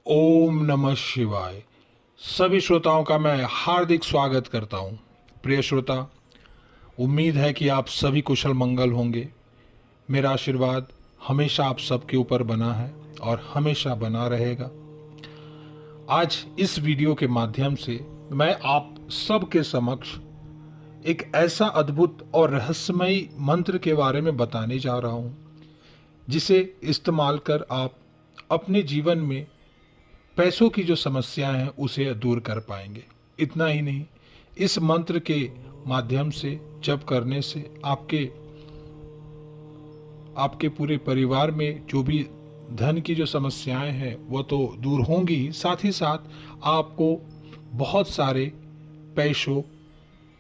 ओम नमः शिवाय। सभी श्रोताओं का मैं हार्दिक स्वागत करता हूं। प्रिय श्रोता, उम्मीद है कि आप सभी कुशल मंगल होंगे। मेरा आशीर्वाद हमेशा आप सबके ऊपर बना है और हमेशा बना रहेगा। आज इस वीडियो के माध्यम से मैं आप सबके समक्ष एक ऐसा अद्भुत और रहस्यमयी मंत्र के बारे में बताने जा रहा हूं, जिसे इस्तेमाल कर आप अपने जीवन में पैसों की जो समस्याएं हैं उसे दूर कर पाएंगे। इतना ही नहीं, इस मंत्र के माध्यम से जप करने से आपके पूरे परिवार में जो भी धन की जो समस्याएं हैं वो तो दूर होंगी ही, साथ ही साथ आपको बहुत सारे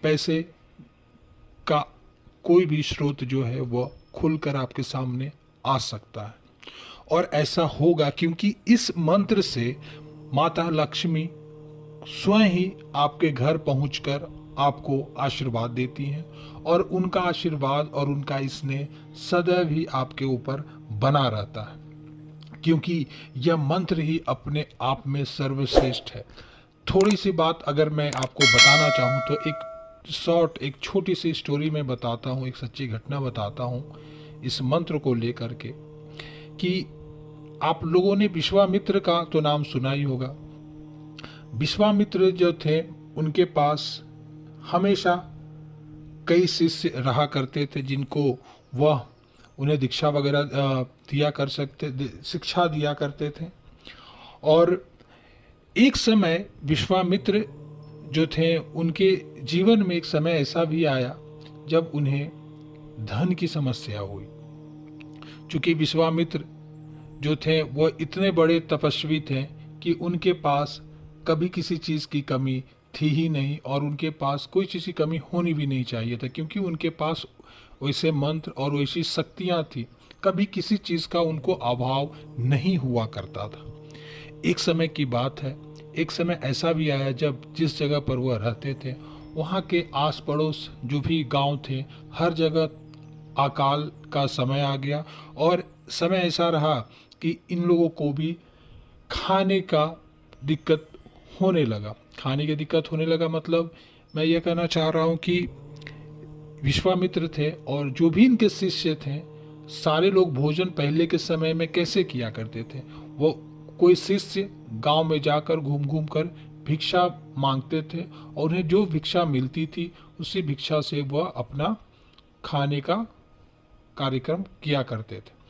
पैसे का कोई भी स्रोत जो है वह खुलकर आपके सामने आ सकता है। और ऐसा होगा क्योंकि इस मंत्र से माता लक्ष्मी स्वयं ही आपके घर पहुंचकर आपको आशीर्वाद देती हैं और उनका आशीर्वाद और उनका स्नेह सदैव ही आपके ऊपर बना रहता है, क्योंकि यह मंत्र ही अपने आप में सर्वश्रेष्ठ है। थोड़ी सी बात अगर मैं आपको बताना चाहूँ तो एक छोटी सी स्टोरी में बताता हूँ, एक सच्ची घटना बताता हूँ इस मंत्र को लेकर के। कि आप लोगों ने विश्वामित्र का तो नाम सुना ही होगा। विश्वामित्र जो थे उनके पास हमेशा कई शिष्य रहा करते थे, जिनको वह उन्हें दीक्षा वगैरह शिक्षा दिया करते थे। और एक समय विश्वामित्र जो थे उनके जीवन में एक समय ऐसा भी आया जब उन्हें धन की समस्या हुई। चूंकि विश्वामित्र जो थे वह इतने बड़े तपस्वी थे कि उनके पास कभी किसी चीज़ की कमी थी ही नहीं और उनके पास कोई चीज़ की कमी होनी भी नहीं चाहिए था, क्योंकि उनके पास वैसे मंत्र और वैसी शक्तियाँ थी, कभी किसी चीज़ का उनको अभाव नहीं हुआ करता था। एक समय की बात है, एक समय ऐसा भी आया जब जिस जगह पर वह रहते थे वहाँ के आस पड़ोस जो भी गांव थे हर जगह अकाल का समय आ गया। और समय ऐसा रहा कि इन लोगों को भी खाने का दिक्कत होने लगा। खाने की दिक्कत होने लगा मतलब मैं ये कहना चाह रहा हूँ कि विश्वामित्र थे और जो भी इनके शिष्य थे सारे लोग भोजन पहले के समय में कैसे किया करते थे, वो कोई शिष्य गांव में जाकर घूम घूम कर भिक्षा मांगते थे और उन्हें जो भिक्षा मिलती थी उसी भिक्षा से वह अपना खाने का कार्यक्रम किया करते थे।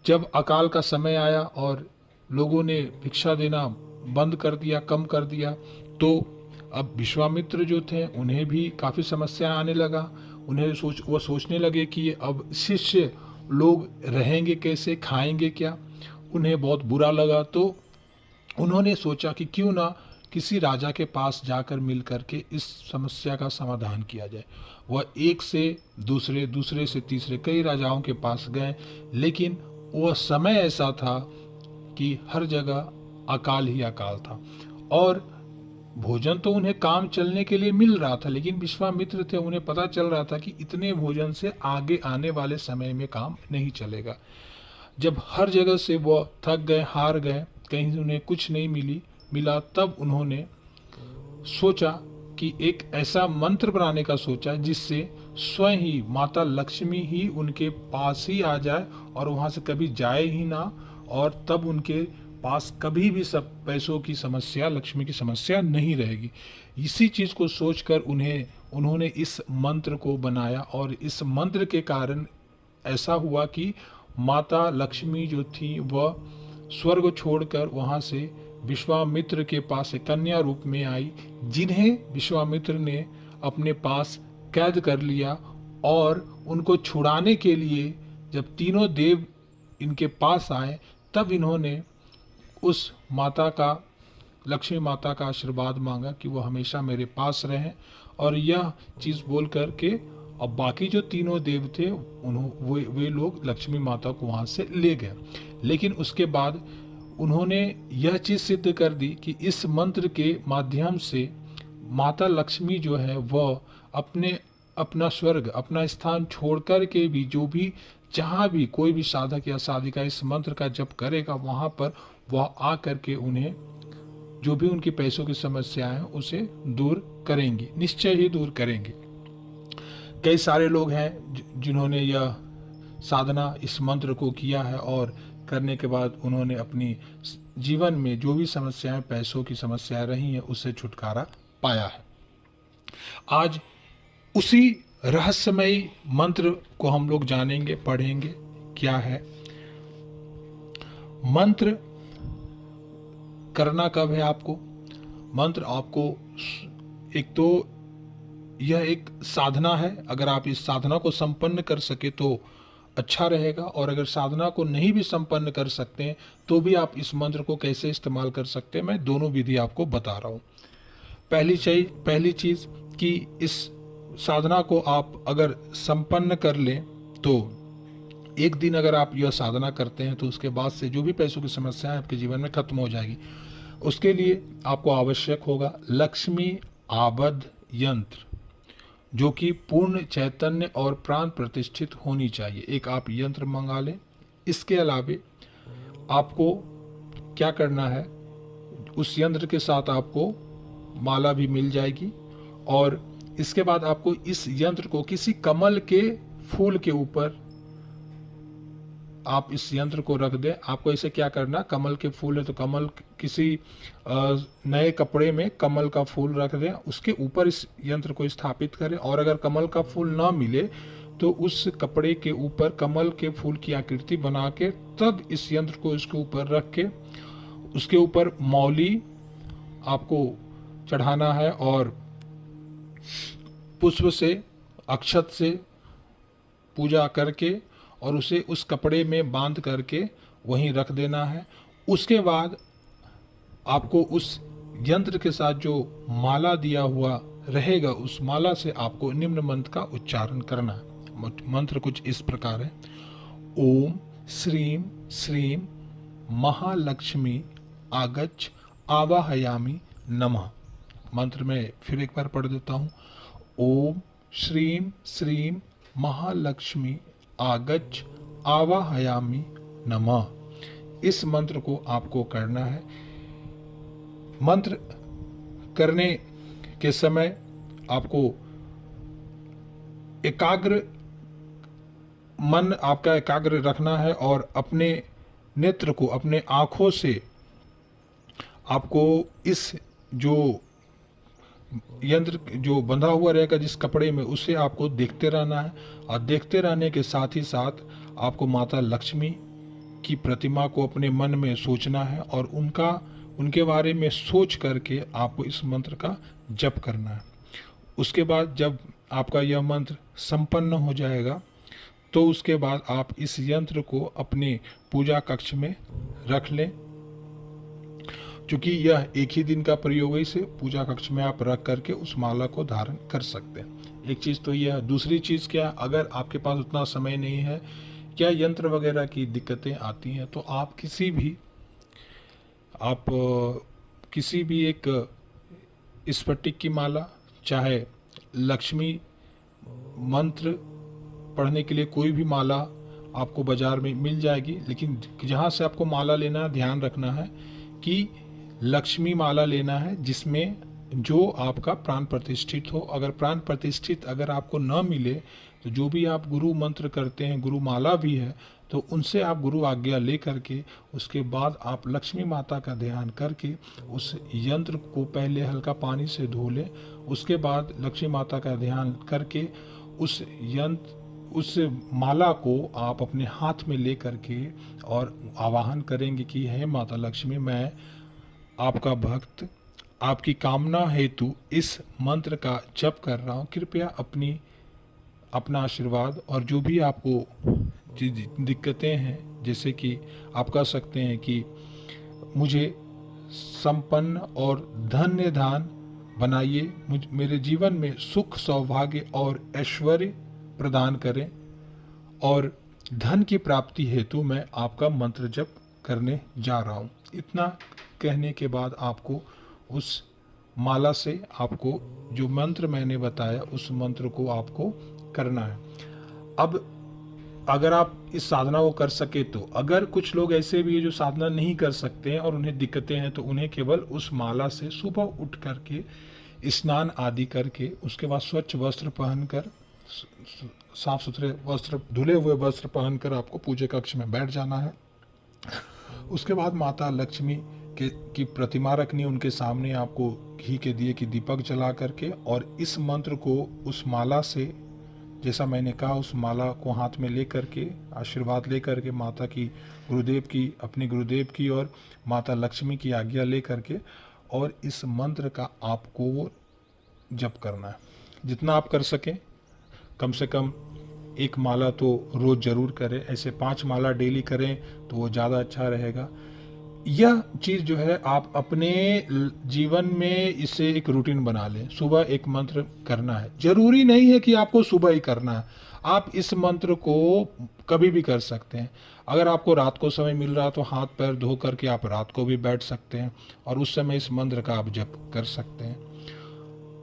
जब अकाल का समय आया और लोगों ने भिक्षा देना बंद कर दिया, कम कर दिया, तो अब विश्वामित्र जो थे उन्हें भी काफ़ी समस्या आने लगा। वो सोचने लगे कि अब शिष्य लोग रहेंगे कैसे, खाएंगे क्या। उन्हें बहुत बुरा लगा, तो उन्होंने सोचा कि क्यों ना किसी राजा के पास जाकर मिल करके इस समस्या का समाधान किया जाए। वह एक से दूसरे, दूसरे से तीसरे कई राजाओं के पास गए, लेकिन वह समय ऐसा था कि हर जगह अकाल ही अकाल था और भोजन तो उन्हें काम चलने के लिए मिल रहा था, लेकिन विश्वामित्र थे, उन्हें पता चल रहा था कि इतने भोजन से आगे आने वाले समय में काम नहीं चलेगा। जब हर जगह से वह थक गए, हार गए, कहीं उन्हें कुछ नहीं मिला, तब उन्होंने सोचा कि एक ऐसा मंत्र बनाने का सोचा जिससे स्वयं ही माता लक्ष्मी ही उनके पास ही आ जाए और वहाँ से कभी जाए ही ना, और तब उनके पास कभी भी सब पैसों की समस्या, लक्ष्मी की समस्या नहीं रहेगी। इसी चीज़ को सोचकर उन्होंने इस मंत्र को बनाया और इस मंत्र के कारण ऐसा हुआ कि माता लक्ष्मी जो थी वह स्वर्ग छोड़कर वहाँ से विश्वामित्र के पास एक कन्या रूप में आई, जिन्हें विश्वामित्र ने अपने पास कैद कर लिया। और उनको छुड़ाने के लिए जब तीनों देव इनके पास आए तब इन्होंने उस माता का, लक्ष्मी माता का आशीर्वाद मांगा कि वो हमेशा मेरे पास रहें। और यह चीज़ बोल करके अब बाकी जो तीनों देव थे वे लोग लक्ष्मी माता को वहाँ से ले गए। लेकिन उसके बाद उन्होंने यह चीज़ सिद्ध कर दी कि इस मंत्र के माध्यम से माता लक्ष्मी जो है वह अपना स्वर्ग, अपना स्थान छोड़ कर के भी जो भी जहाँ भी कोई भी साधक या साधिका इस मंत्र का जप करेगा वहाँ पर वह आ करके उन्हें जो भी उनकी पैसों की समस्या है उसे दूर करेंगी, निश्चय ही दूर करेंगे। कई सारे लोग हैं जिन्होंने यह साधना, इस मंत्र को किया है और करने के बाद उन्होंने अपनी जीवन में जो भी समस्याएं, पैसों की समस्याएं रही हैं, उससे छुटकारा पाया है। आज उसी रहस्यमयी मंत्र को हम लोग जानेंगे, पढ़ेंगे। क्या है मंत्र? करना कब है आपको? मंत्र आपको एक तो यह एक साधना है, अगर आप इस साधना को संपन्न कर सके तो अच्छा रहेगा, और अगर साधना को नहीं भी संपन्न कर सकते हैं तो भी आप इस मंत्र को कैसे इस्तेमाल कर सकते हैं, मैं दोनों विधि आपको बता रहा हूँ। पहली चीज कि इस साधना को आप अगर संपन्न कर लें तो एक दिन अगर आप यह साधना करते हैं तो उसके बाद से जो भी पैसों की समस्या है आपके जीवन में खत्म हो जाएगी। उसके लिए आपको आवश्यक होगा लक्ष्मी आबद्ध यंत्र, जो कि पूर्ण चैतन्य और प्राण प्रतिष्ठित होनी चाहिए। एक आप यंत्र मंगा लें। इसके अलावे आपको क्या करना है, उस यंत्र के साथ आपको माला भी मिल जाएगी, और इसके बाद आपको इस यंत्र को किसी कमल के फूल के ऊपर आप इस यंत्र को रख दें। आपको इसे क्या करना, कमल के फूल है तो कमल, किसी नए कपड़े में कमल का फूल रख दें, उसके ऊपर इस यंत्र को स्थापित करें। और अगर कमल का फूल ना मिले तो उस कपड़े के ऊपर कमल के फूल की आकृति बना के तब इस यंत्र को इसके ऊपर रख के उसके ऊपर मौली आपको चढ़ाना है, और पुष्प से, अक्षत से पूजा करके और उसे उस कपड़े में बांध करके वहीं रख देना है। उसके बाद आपको उस यंत्र के साथ जो माला दिया हुआ रहेगा, उस माला से आपको निम्न मंत्र का उच्चारण करना है। मंत्र कुछ इस प्रकार है। ओम श्रीम श्रीम महालक्ष्मी आगच्छ आवाहयामि नमः। मंत्र में फिर एक बार पढ़ देता हूँ। ओम श्रीम श्रीम महालक्ष्मी आगच्छ आवाहयामि नमः। इस मंत्र को आपको करना है। मंत्र करने के समय आपको एकाग्र मन, आपका एकाग्र रखना है, और अपने नेत्र को, अपने आँखों से आपको इस जो यंत्र जो बंधा हुआ रहेगा जिस कपड़े में, उसे आपको देखते रहना है। और देखते रहने के साथ ही साथ आपको माता लक्ष्मी की प्रतिमा को अपने मन में सोचना है, और उनके बारे में सोच करके आपको इस मंत्र का जप करना है। उसके बाद जब आपका यह मंत्र संपन्न हो जाएगा तो उसके बाद आप इस यंत्र को अपने पूजा कक्ष में रख लें। क्योंकि यह एक ही दिन का प्रयोग है, इसे पूजा कक्ष में आप रख करके उस माला को धारण कर सकते हैं। एक चीज़ तो यह। दूसरी चीज़ क्या, अगर आपके पास उतना समय नहीं है, क्या यंत्र वगैरह की दिक्कतें आती हैं, तो आप किसी भी एक स्फटिक की माला, चाहे लक्ष्मी मंत्र पढ़ने के लिए कोई भी माला आपको बाजार में मिल जाएगी, लेकिन जहाँ से आपको माला लेना है ध्यान रखना है कि लक्ष्मी माला लेना है जिसमें जो आपका प्राण प्रतिष्ठित हो। अगर प्राण प्रतिष्ठित अगर आपको न मिले तो जो भी आप गुरु मंत्र करते हैं, गुरु माला भी है, तो उनसे आप गुरु आज्ञा ले करके उसके बाद आप लक्ष्मी माता का ध्यान करके उस यंत्र को पहले हल्का पानी से धो लें। उसके बाद लक्ष्मी माता का ध्यान करके उस माला को आप अपने हाथ में ले करके और आवाहन करेंगे कि हे माता लक्ष्मी, मैं आपका भक्त आपकी कामना हेतु इस मंत्र का जप कर रहा हूँ, कृपया अपना आशीर्वाद और जो भी आपको दिक्कतें हैं, जैसे कि आप कह सकते हैं कि मुझे संपन्न और धन्य दान बनाइए, मेरे जीवन में सुख सौभाग्य और ऐश्वर्य प्रदान करें, और धन की प्राप्ति हेतु मैं आपका मंत्र जप करने जा रहा हूँ। इतना कहने के बाद आपको उस माला से आपको जो मंत्र मैंने बताया उस मंत्र को आपको करना है। अब अगर आप इस साधना को कर सके तो। अगर कुछ लोग ऐसे भी हैं जो साधना नहीं कर सकते हैं और उन्हें दिक्कतें हैं, तो उन्हें केवल उस माला से सुबह उठ करके स्नान आदि करके उसके बाद स्वच्छ वस्त्र पहनकर, साफ सुथरे वस्त्र, धुले हुए वस्त्र पहनकर आपको पूजा कक्ष में बैठ जाना है। उसके बाद माता लक्ष्मी के की प्रतिमा रखनी, उनके सामने आपको घी के दिए की दीपक जला करके, और इस मंत्र को उस माला से, जैसा मैंने कहा, उस माला को हाथ में ले करके, आशीर्वाद ले करके माता की, गुरुदेव की, अपने गुरुदेव की और माता लक्ष्मी की आज्ञा ले करके, और इस मंत्र का आपको जप करना है। जितना आप कर सकें, कम से कम एक माला तो रोज़ जरूर करें। ऐसे 5 माला डेली करें तो वो ज़्यादा अच्छा रहेगा। यह चीज़ जो है आप अपने जीवन में इसे एक रूटीन बना लें। सुबह एक मंत्र करना है, जरूरी नहीं है कि आपको सुबह ही करना है, आप इस मंत्र को कभी भी कर सकते हैं। अगर आपको रात को समय मिल रहा तो हाथ पैर धो करके आप रात को भी बैठ सकते हैं और उस समय इस मंत्र का आप जप कर सकते हैं।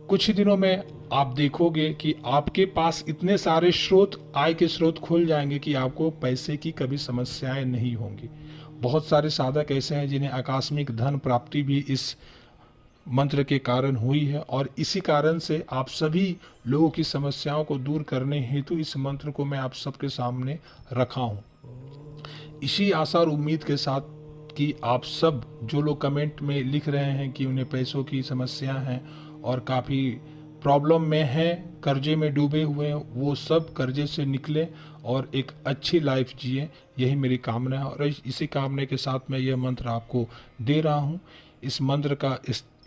कुछ ही दिनों में आप देखोगे कि आपके पास इतने सारे स्रोत, आय के स्रोत खुल जाएंगे कि आपको पैसे की कभी समस्याएं नहीं होंगी। बहुत सारे साधक ऐसे हैं जिन्हें आकस्मिक धन प्राप्ति भी इस मंत्र के कारण हुई है, और इसी कारण से आप सभी लोगों की समस्याओं को दूर करने हेतु इस मंत्र को मैं आप सबके सामने रखा हूँ। इसी आशा और उम्मीद के साथ कि आप सब जो लोग कमेंट में लिख रहे हैं कि उन्हें पैसों की समस्या है और काफ़ी प्रॉब्लम में हैं, कर्जे में डूबे हुए हैं, वो सब कर्जे से निकलें और एक अच्छी लाइफ जिए, यही मेरी कामना है। और इसी कामना के साथ मैं यह मंत्र आपको दे रहा हूँ। इस मंत्र का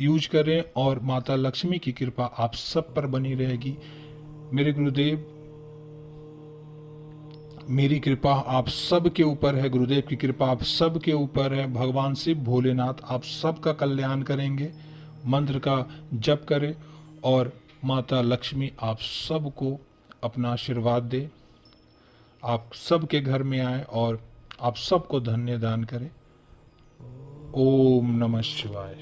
यूज करें और माता लक्ष्मी की कृपा आप सब पर बनी रहेगी। मेरे गुरुदेव, मेरी कृपा आप सब के ऊपर है, गुरुदेव की कृपा आप सब के ऊपर है। भगवान शिव भोलेनाथ आप सबका कल्याण करेंगे। मंत्र का जप करें और माता लक्ष्मी आप सबको अपना आशीर्वाद दे, आप सबके घर में आए और आप सबको धन्य दान करें। ओम नमः शिवाय।